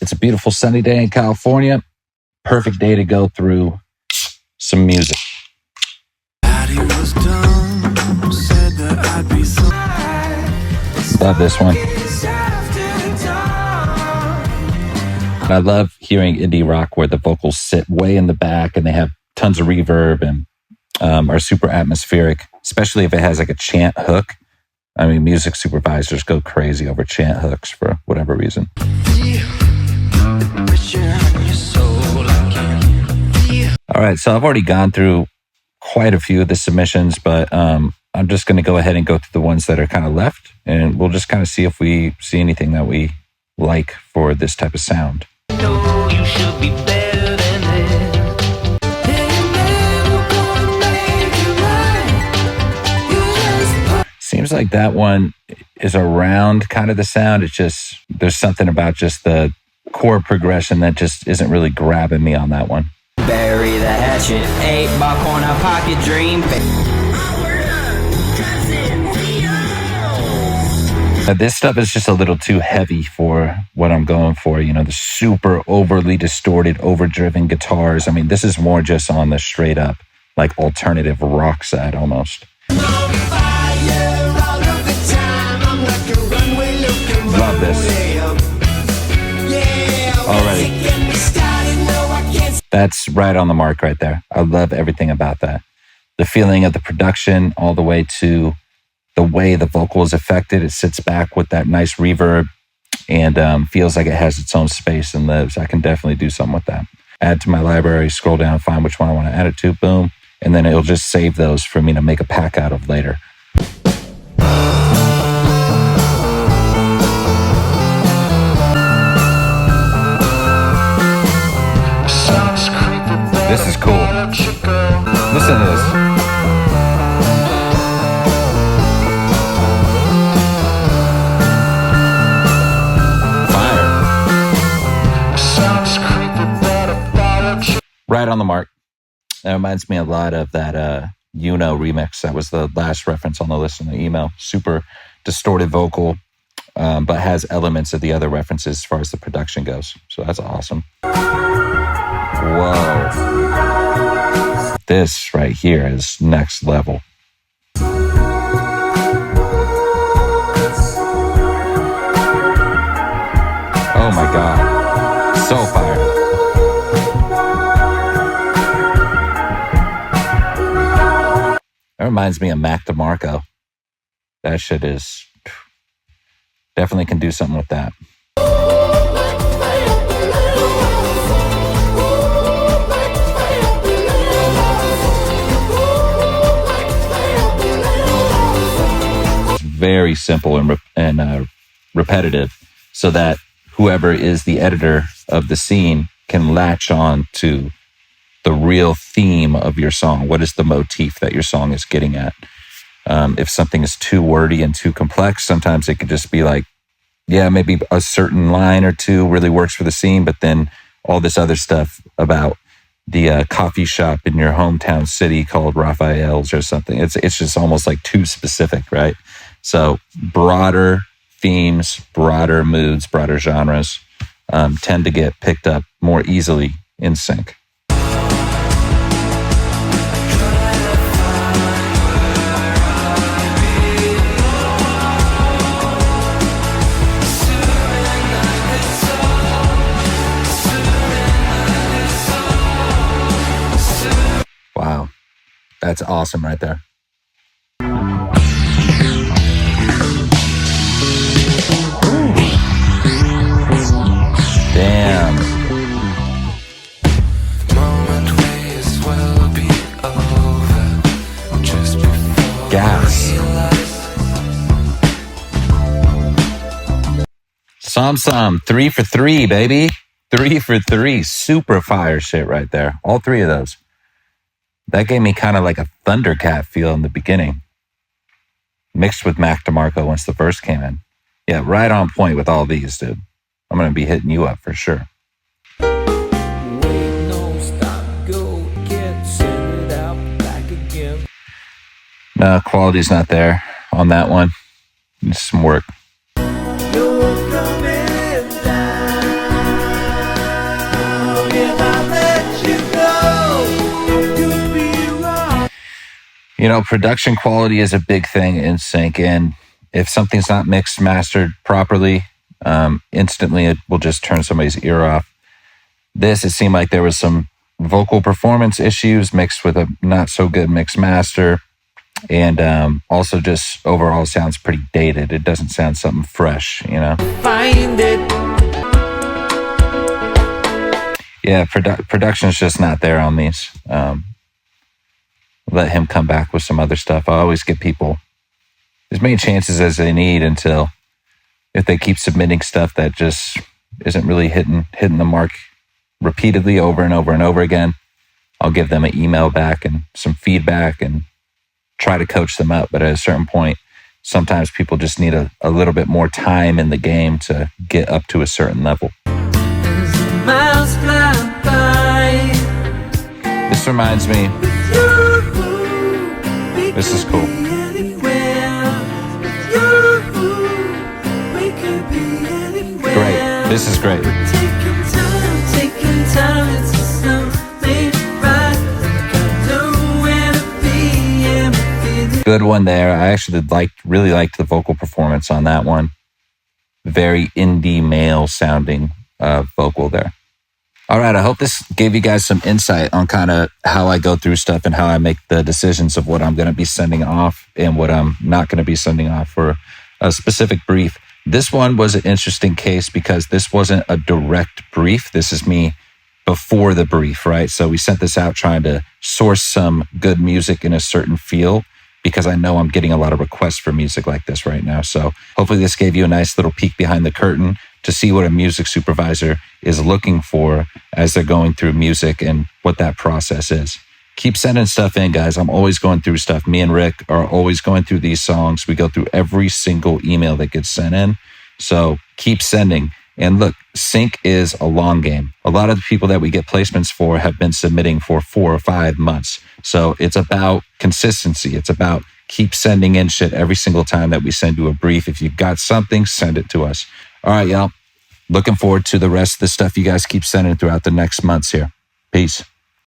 It's a beautiful sunny day in California. Perfect day to go through some music. Love this one. I love hearing indie rock where the vocals sit way in the back and they have tons of reverb and are super atmospheric, especially if it has like a chant hook. I mean, music supervisors go crazy over chant hooks for whatever reason. All right, so I've already gone through quite a few of the submissions, but I'm just going to go ahead and go through the ones that are kind of left, and we'll just kind of see if we see anything that we like for this type of sound. You should be better than this. Seems like that one is around kind of the sound. It's just, there's something about just the chord progression that just isn't really grabbing me on that one. Bury the hatchet, 8-ball corner pocket dream. This stuff is just a little too heavy for what I'm going for. You know, the super overly distorted, overdriven guitars. I mean, this is more just on the straight up, like alternative rock side almost. Love this. Alrighty. That's right on the mark right there. I love everything about that. The feeling of the production all the way to the way the vocal is affected. It sits back with that nice reverb and feels like it has its own space and lives. I can definitely do something with that. Add to my library, scroll down, find which one I want to add it to, boom. And then it'll just save those for me to make a pack out of later. This is cool. Listen to this. Fire. Right on the mark. That reminds me a lot of that Uno remix. That was the last reference on the list in the email. Super distorted vocal, but has elements of the other references as far as the production goes. So that's awesome. Whoa. This right here is next level. Oh my God. So fire. That reminds me of Mac DeMarco. That shit is... definitely can do something with that. Very simple and repetitive, so that whoever is the editor of the scene can latch on to the real theme of your song. What is the motif that your song is getting at? If something is too wordy and too complex, sometimes it could just be like, yeah, maybe a certain line or two really works for the scene, but then all this other stuff about the coffee shop in your hometown city called Raphael's or something. It's just almost like too specific, right? So broader themes, broader moods, broader genres tend to get picked up more easily in sync. Wow, that's awesome right there. Damn. Gas. Som, 3 for 3, baby. 3 for 3. Super fire shit right there. All three of those. That gave me kind of like a Thundercat feel in the beginning. Mixed with Mac DeMarco once the verse came in. Yeah, right on point with all these, dude. I'm going to be hitting you up for sure. No, quality's not there on that one. Needs some work. Production quality is a big thing in sync, and if something's not mixed, mastered properly, instantly it will just turn somebody's ear off. It seemed like there was some vocal performance issues mixed with a not so good mix master, and also just overall sounds pretty dated. It doesn't sound something fresh, Find it. Yeah, production's just not there on these. Let him come back with some other stuff. I always give people as many chances as they need until if they keep submitting stuff that just isn't really hitting the mark repeatedly over and over and over again, I'll give them an email back and some feedback and try to coach them up. But at a certain point, sometimes people just need a little bit more time in the game to get up to a certain level. Miles fly by. This reminds me, this is cool. Great. This is great. Good one there. I actually really liked the vocal performance on that one. Very indie male sounding vocal there. All right, I hope this gave you guys some insight on kind of how I go through stuff and how I make the decisions of what I'm going to be sending off and what I'm not going to be sending off for a specific brief. This one was an interesting case because this wasn't a direct brief. This is me before the brief, right? So we sent this out trying to source some good music in a certain feel because I know I'm getting a lot of requests for music like this right now. So hopefully this gave you a nice little peek behind the curtain to see what a music supervisor is looking for as they're going through music and what that process is. Keep sending stuff in, guys. I'm always going through stuff. Me and Rick are always going through these songs. We go through every single email that gets sent in. So keep sending. And look, sync is a long game. A lot of the people that we get placements for have been submitting for 4 or 5 months. So it's about consistency. It's about keep sending in shit every single time that we send you a brief. If you've got something, send it to us. All right, y'all. Looking forward to the rest of the stuff you guys keep sending throughout the next months here. Peace.